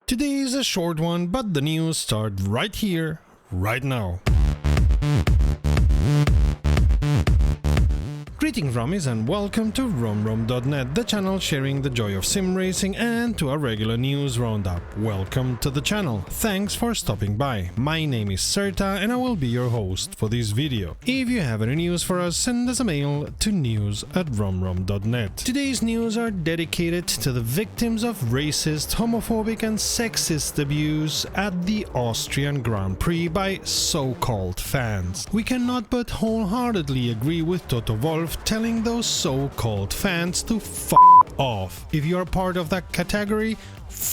Today is a short one, but the news start right here, right now. Greetings Rummies and welcome to romrom.net, the channel sharing the joy of sim racing, and to our regular news roundup. Welcome to the channel, thanks for stopping by. My name is Serta and I will be your host for this video. If you have any news for us, send us a mail to news@romrom.net. Today's news are dedicated to the victims of racist, homophobic and sexist abuse at the Austrian Grand Prix by so-called fans. We cannot but wholeheartedly agree with Toto Wolff telling those so-called fans to f*** off. If you are part of that category, f***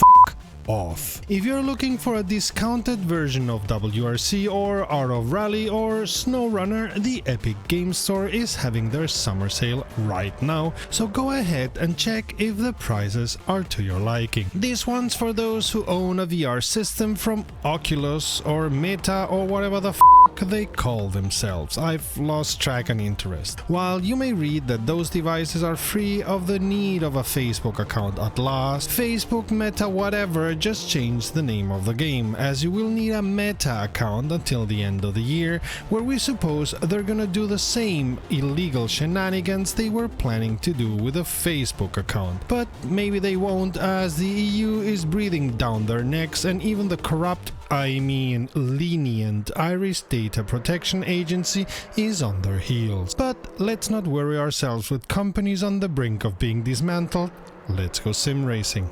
off. If you're looking for a discounted version of WRC or Art of Rally or SnowRunner, the Epic Games Store is having their summer sale right now, so go ahead and check if the prices are to your liking. This one's for those who own a VR system from Oculus or Meta or whatever the f*** they call themselves. I've lost track and interest. While you may read that those devices are free of the need of a Facebook account at last, Facebook, Meta, whatever just changed the name of the game, as you will need a Meta account until the end of the year, where we suppose they're gonna do the same illegal shenanigans they were planning to do with a Facebook account. But maybe they won't, as the EU is breathing down their necks and even the corrupt, I mean lenient, Irish Data Protection Agency is on their heels. But let's not worry ourselves with companies on the brink of being dismantled. Let's go sim racing.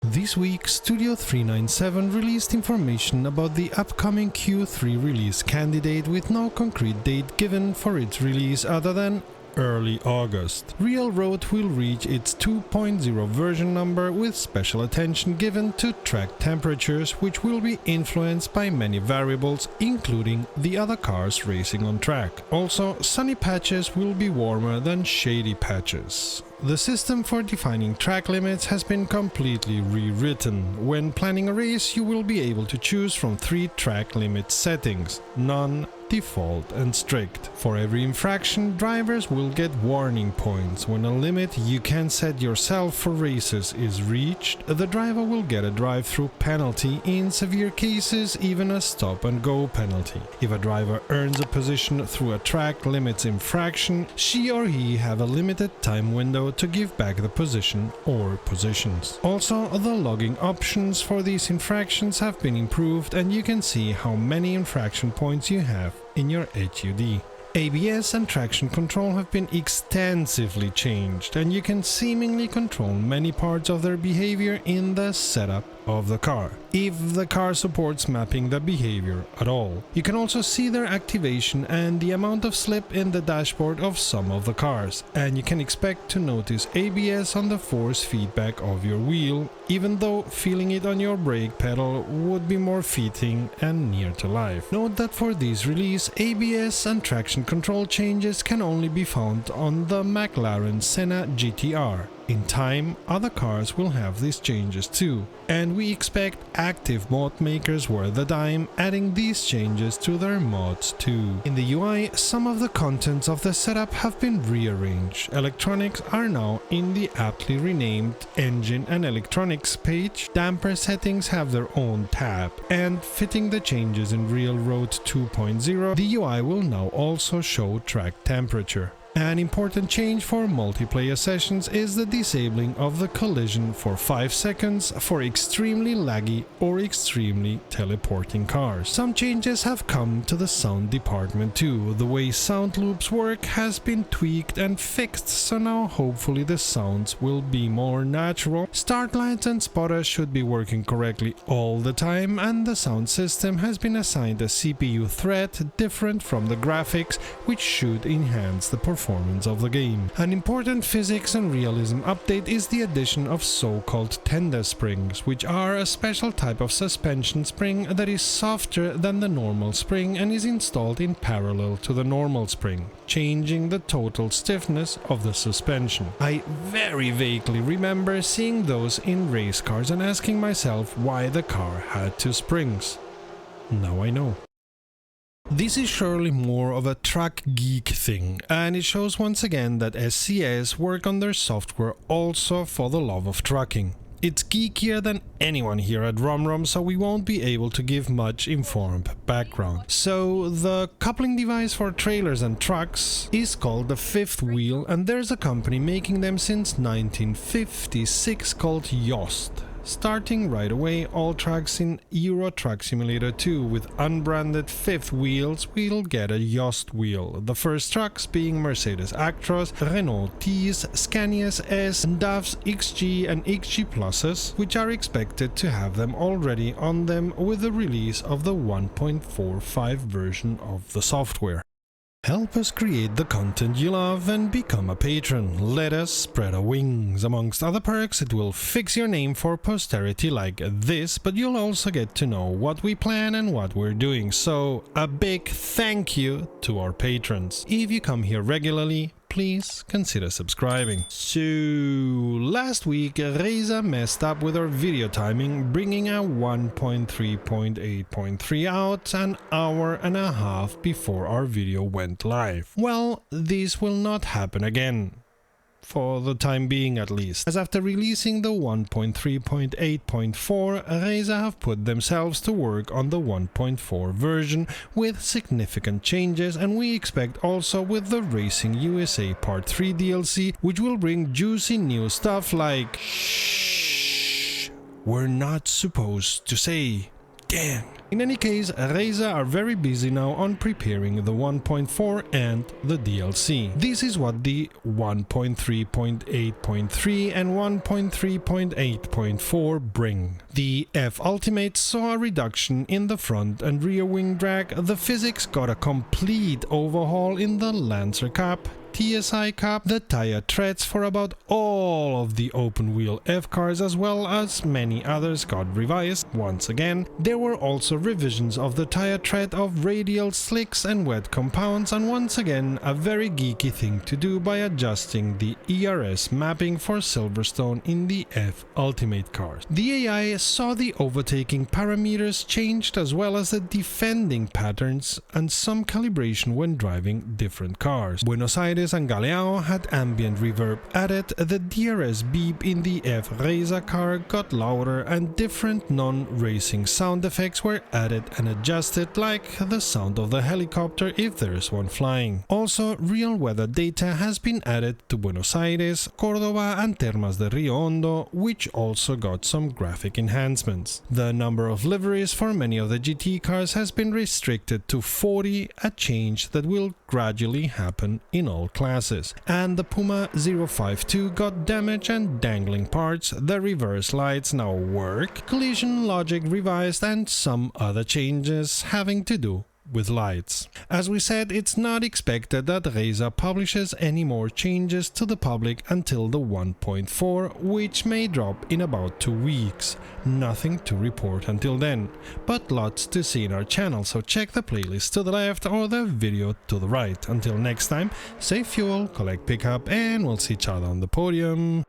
This week, Studio 397 released information about the upcoming Q3 release candidate with no concrete date given for its release other than early August. Railroad will reach its 2.0 version number with special attention given to track temperatures, which will be influenced by many variables, including the other cars racing on track. Also, sunny patches will be warmer than shady patches. The system for defining track limits has been completely rewritten. When planning a race, you will be able to choose from 3 track limit settings: none, default and strict. For every infraction, drivers will get warning points. When a limit you can set yourself for races is reached, the driver will get a drive-through penalty, in severe cases even a stop-and-go penalty. If a driver earns a position through a track limits infraction, she or he have a limited time window to give back the position or positions. Also, the logging options for these infractions have been improved and you can see how many infraction points you have in your HUD. ABS and traction control have been extensively changed, and you can seemingly control many parts of their behavior in the setup of the car, if the car supports mapping the behavior at all. You can also see their activation and the amount of slip in the dashboard of some of the cars, and you can expect to notice ABS on the force feedback of your wheel, even though feeling it on your brake pedal would be more fitting and near to life. Note that for this release, ABS and traction control changes can only be found on the McLaren Senna GTR. In time, other cars will have these changes too, and we expect active mod makers worth the dime adding these changes to their mods too. In the UI, some of the contents of the setup have been rearranged. Electronics are now in the aptly renamed Engine and Electronics page, damper settings have their own tab, and fitting the changes in Railroad 2.0, the UI will now also show track temperature. An important change for multiplayer sessions is the disabling of the collision for 5 seconds for extremely laggy or extremely teleporting cars. Some changes have come to the sound department too. The way sound loops work has been tweaked and fixed, so now hopefully the sounds will be more natural. Start lights and spotters should be working correctly all the time, and the sound system has been assigned a CPU thread different from the graphics, which should enhance the performance of the game. An important physics and realism update is the addition of so-called tender springs, which are a special type of suspension spring that is softer than the normal spring and is installed in parallel to the normal spring, changing the total stiffness of the suspension. I very vaguely remember seeing those in race cars and asking myself why the car had 2 springs. Now I know. This is surely more of a truck geek thing, and it shows once again that SCS work on their software also for the love of trucking. it's geekier than anyone here at RomRom, so we won't be able to give much informed background. So the coupling device for trailers and trucks is called the fifth wheel, and there's a company making them since 1956 called Jost. Starting right away, all trucks in Euro Truck Simulator 2 with unbranded fifth wheels will get a Jost wheel. The first trucks being Mercedes Actros, Renault T's, Scania's S, DAF's XG and XG Pluses, which are expected to have them already on them with the release of the 1.45 version of the software. Help us create the content you love and become a patron. Let us spread our wings. Amongst other perks, it will fix your name for posterity like this, but you'll also get to know what we plan and what we're doing. So, a big thank you to our patrons. If you come here regularly, please consider subscribing. So, last week Reiza messed up with our video timing, bringing a 1.3.8.3 out an hour and a half before our video went live. Well, this will not happen again. For the time being at least, as after releasing the 1.3.8.4, Reiza have put themselves to work on the 1.4 version with significant changes, and we expect also with the Racing USA Part 3 DLC, which will bring juicy new stuff like shh, we're not supposed to say. Dang. In any case, Reiza are very busy now on preparing the 1.4 and the DLC. This is what the 1.3.8.3 and 1.3.8.4 bring. The F Ultimate saw a reduction in the front and rear wing drag, the physics got a complete overhaul in the Lancer Cup, TSI Cup, the tire treads for about all of the open wheel F cars as well as many others got revised. Once again, there were also revisions of the tire tread of radial slicks and wet compounds, and once again a very geeky thing to do by adjusting the ERS mapping for Silverstone in the F Ultimate cars. The AI saw the overtaking parameters changed as well as the defending patterns and some calibration when driving different cars. Buenos Aires and Galeão had ambient reverb added, the DRS beep in the F Reiza car got louder, and different non-racing sound effects were added and adjusted, like the sound of the helicopter if there's one flying. Also, real weather data has been added to Buenos Aires, Córdoba and Termas de Rio Hondo, which also got some graphic enhancements. The number of liveries for many of the GT cars has been restricted to 40, a change that will gradually happen in all classes. And the Puma 052 got damage and dangling parts, the reverse lights now work, collision logic revised, and some other changes having to do with lights. As we said, it's not expected that Reiza publishes any more changes to the public until the 1.4, which may drop in about 2 weeks. Nothing to report until then, but lots to see in our channel, so check the playlist to the left or the video to the right. Until next time, save fuel, collect pickup, and we'll see each other on the podium.